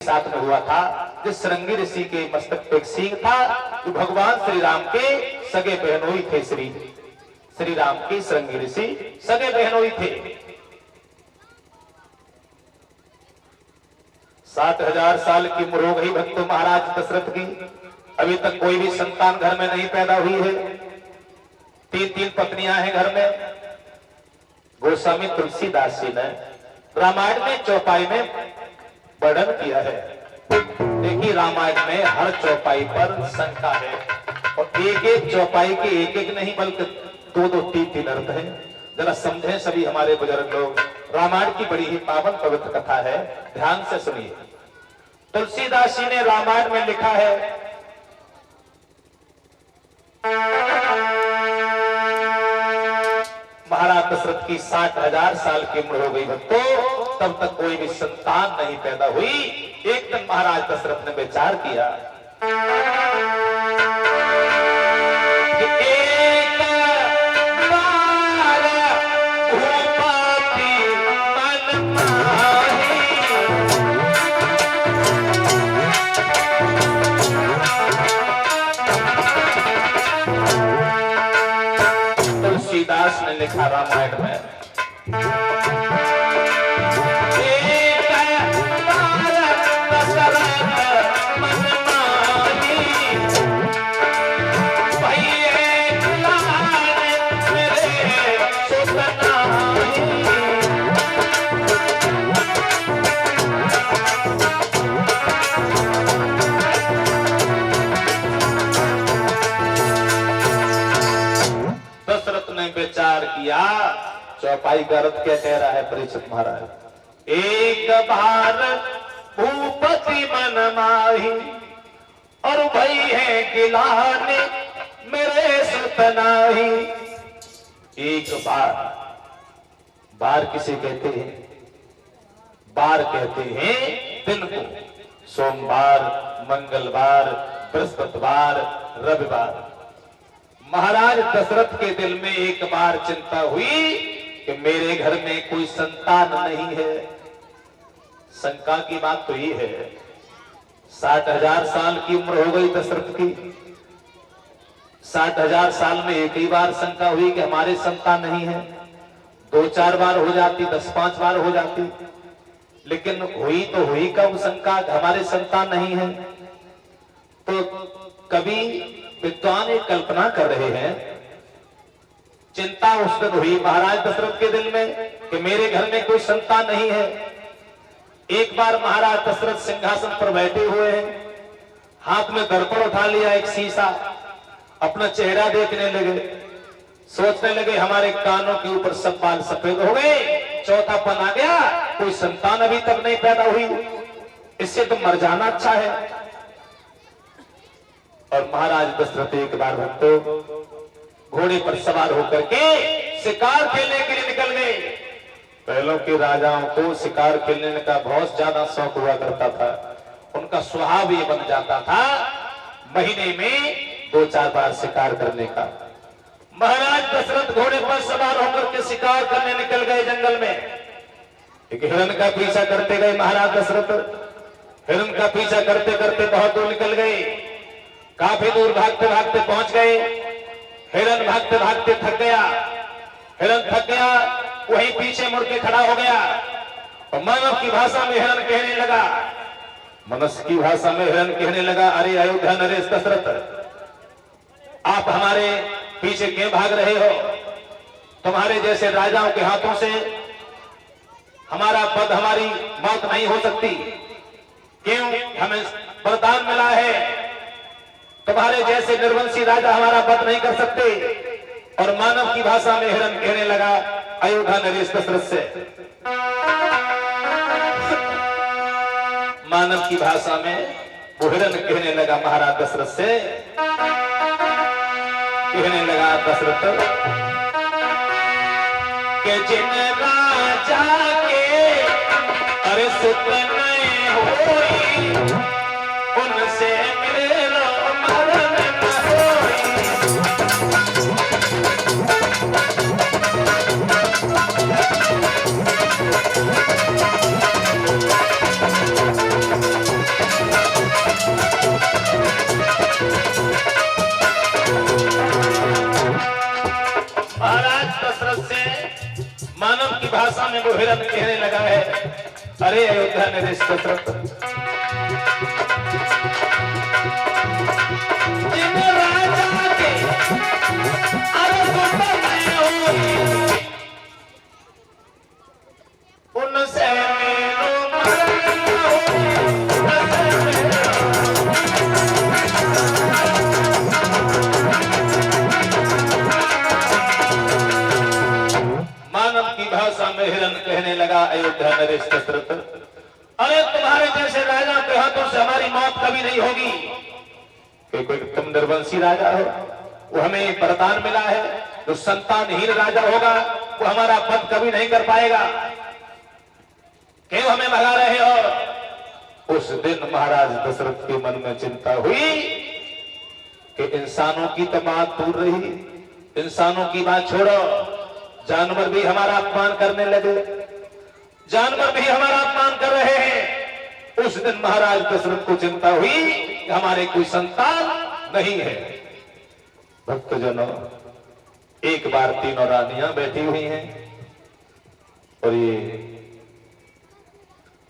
साथ में हुआ था, जिस श्रृंगी ऋषि के मस्तक पे एक सींग था, जो भगवान श्री राम के सगे बहनोई थे। श्री राम के श्रृंगी ऋषि सगे बहनोई थे। 60,000 साल की उम्र हो गई भक्तों महाराज दशरथ की, अभी तक कोई भी संतान घर में नहीं पैदा हुई है। 3 पत्नियां हैं घर में। गोस्वामी तुलसीदास जी ने रामायण में चौपाई में वर्णन किया है। देखिए रामायण में हर चौपाई पर शंका है, और एक चौपाई के एक नहीं बल्कि 2 3 अर्थ हैं। जरा समझें सभी हमारे बुजुर्ग लोग, रामायण की बड़ी ही पावन पवित्र कथा है, ध्यान से सुनिए। तुलसीदास जी ने रामायण में लिखा है, महाराज दशरथ की 60,000 साल की उम्र हो गई भक्तों, तब तक कोई भी संतान नहीं पैदा हुई। एक दिन महाराज दशरथ ने विचार किया कि एक बार भूपति मन माही, तुलसीदास ने लिखा रामायण में, विचार किया। चौपाई का अर्थ क्या कह रहा है परीक्षित महाराज? एक बार भूपति मन माही, और भई है गिलाने मेरे सुतनाही। एक बार किसे कहते हैं? बार कहते हैं दिन को। सोमवार, मंगलवार, बृहस्पतिवार, रविवार। महाराज दशरथ के दिल में एक बार चिंता हुई कि मेरे घर में कोई संतान नहीं है। शंका की बात तो ये है, 60,000 साल की उम्र हो गई दशरथ की। 60,000 साल में एक ही बार शंका हुई कि हमारे संतान नहीं है। 2-4 बार हो जाती, 10-5 बार हो जाती, लेकिन हुई तो हुई कब शंका हमारे संतान नहीं है। तो कभी विद्वान एक कल्पना कर रहे हैं, चिंता उस दिन हुई महाराज दशरथ के दिल में कि मेरे घर में कोई संतान नहीं है। एक बार महाराज दशरथ सिंहासन पर बैठे हुए हैं, हाथ में दर्पण उठा लिया, एक शीशा, अपना चेहरा देखने लगे। सोचने लगे हमारे कानों के ऊपर सब बाल सफेद हो गए, चौथापन आ गया, कोई संतान अभी तक नहीं पैदा हुई, इससे तो मर जाना अच्छा है। और महाराज दशरथ एक बार भक्तों घोड़े पर सवार होकर के शिकार खेलने के लिए निकल गए। पहलों के राजाओं को शिकार खेलने का बहुत ज्यादा शौक हुआ करता था। उनका स्वभाव ये बन जाता था महीने में 2-4 बार शिकार करने का। महाराज दशरथ घोड़े पर सवार होकर के शिकार करने निकल गए जंगल में। एक हिरण का पीछा करते गए महाराज दशरथ। हिरण का पीछा करते करते बहुत दूर निकल गए। काफी दूर भागते भागते पहुंच गए। हिरण भागते भागते थक गया। हिरण थक गया, वहीं पीछे मुड़ के खड़ा हो गया और मानव की भाषा में हिरण कहने लगा, मनुष्य की भाषा में हिरण कहने लगा, अरे अयोध्या नरेश दशरथ, आप हमारे पीछे क्यों भाग रहे हो? तुम्हारे जैसे राजाओं के हाथों से हमारी मौत नहीं हो सकती। क्यों? हमें वरदान मिला है, तुम्हारे जैसे निर्वंशी राजा हमारा वध नहीं कर सकते। और मानव की भाषा में हिरण कहने लगा अयोध्या नरेश दशरथ से। मानव की भाषा में वो हिरण कहने लगा महाराज दशरथ से, कहने लगा दशरथ के जिन राजा के अरे सुत नहीं होई, उनसे मिले मरण न होई। हिरण कहने लगा है, अरे अयोध्या नरेश दशरथ, जिन राजा के अरे उनसे मानव की भाषा में हिरण कहने लगा, अयोध्या नरेश दशरथ, अरे तुम्हारे जैसे राजा के हाथों से हमारी मौत कभी नहीं होगी। कोई तुम निर्वंशी राजा हो, वो हमें वरदान मिला है, जो संतानहीन राजा होगा वो हमारा पद कभी नहीं कर पाएगा, क्यों हमें भगा रहे हो। उस दिन महाराज दशरथ के मन में चिंता हुई कि इंसानों की तो बात दूर रही, इंसानों की बात छोड़ो, जानवर भी हमारा अपमान करने लगे, जानवर भी हमारा अपमान कर रहे हैं। उस दिन महाराज दशरथ को चिंता हुई कि हमारे कोई संतान नहीं है। भक्तजनों, एक बार तीनों रानियां बैठी हुई हैं और ये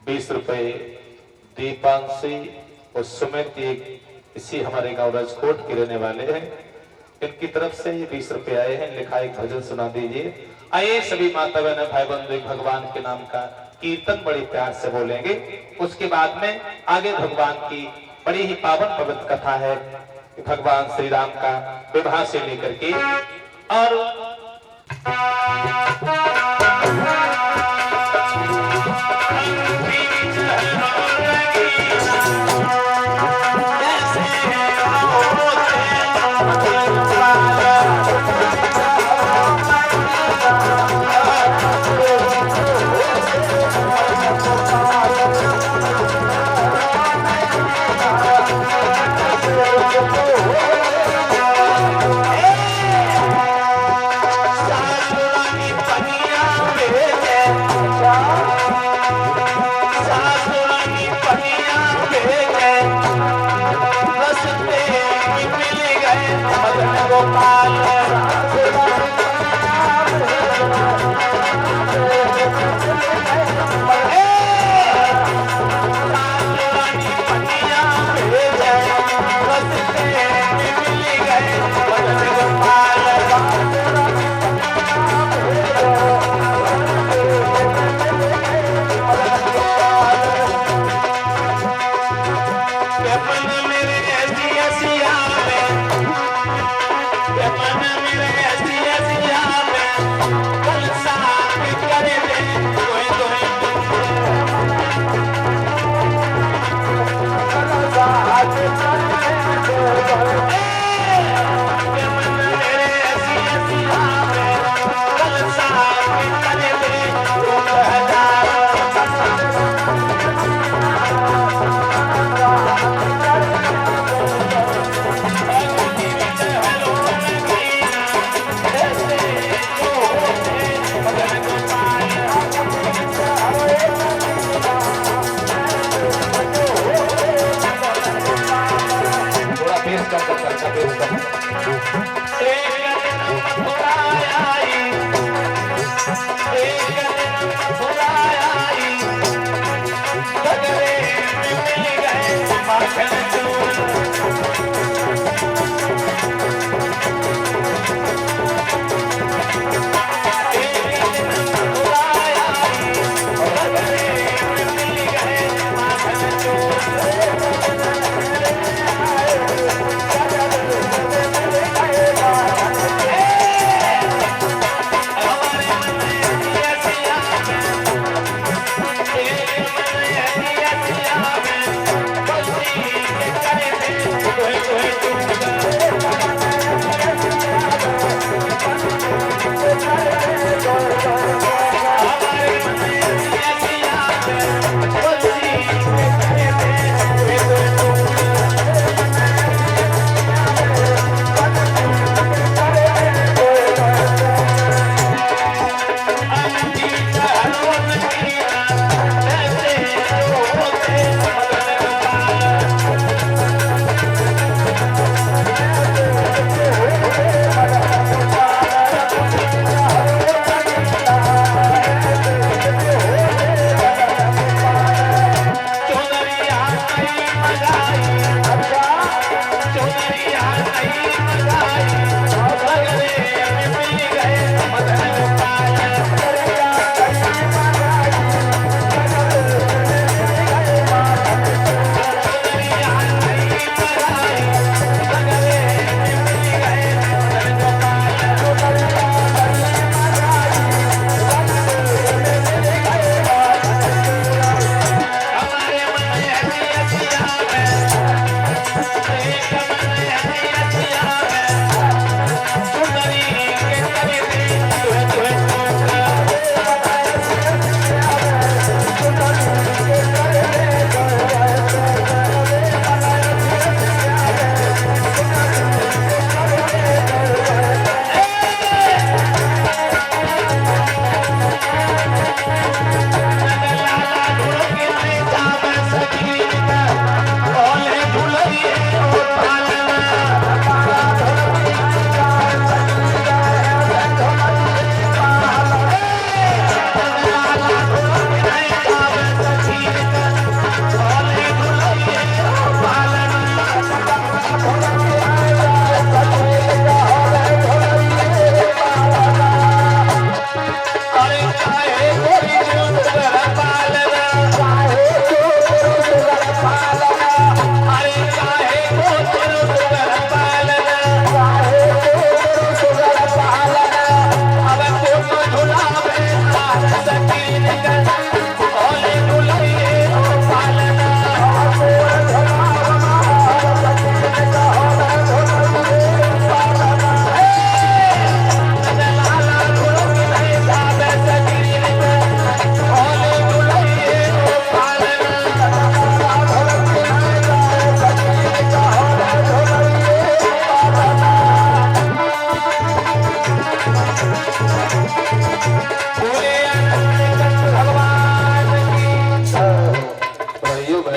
20 रुपए दीपांशी और सुमित, इसी हमारे गांव राजकोट के रहने वाले हैं, इनकी तरफ से 20 रुपए आए हैं। लिखा एक भजन सुना दीजिए। आइए सभी माता बहन भाई बंधु भगवान के नाम का कीर्तन बड़े प्यार से बोलेंगे। उसके बाद में आगे भगवान की बड़ी ही पावन पवित्र कथा है, भगवान श्री राम का विवाह से लेकर के और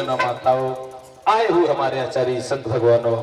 बहनों माताओं, आए हुए हमारे आचार्य संत भगवानों,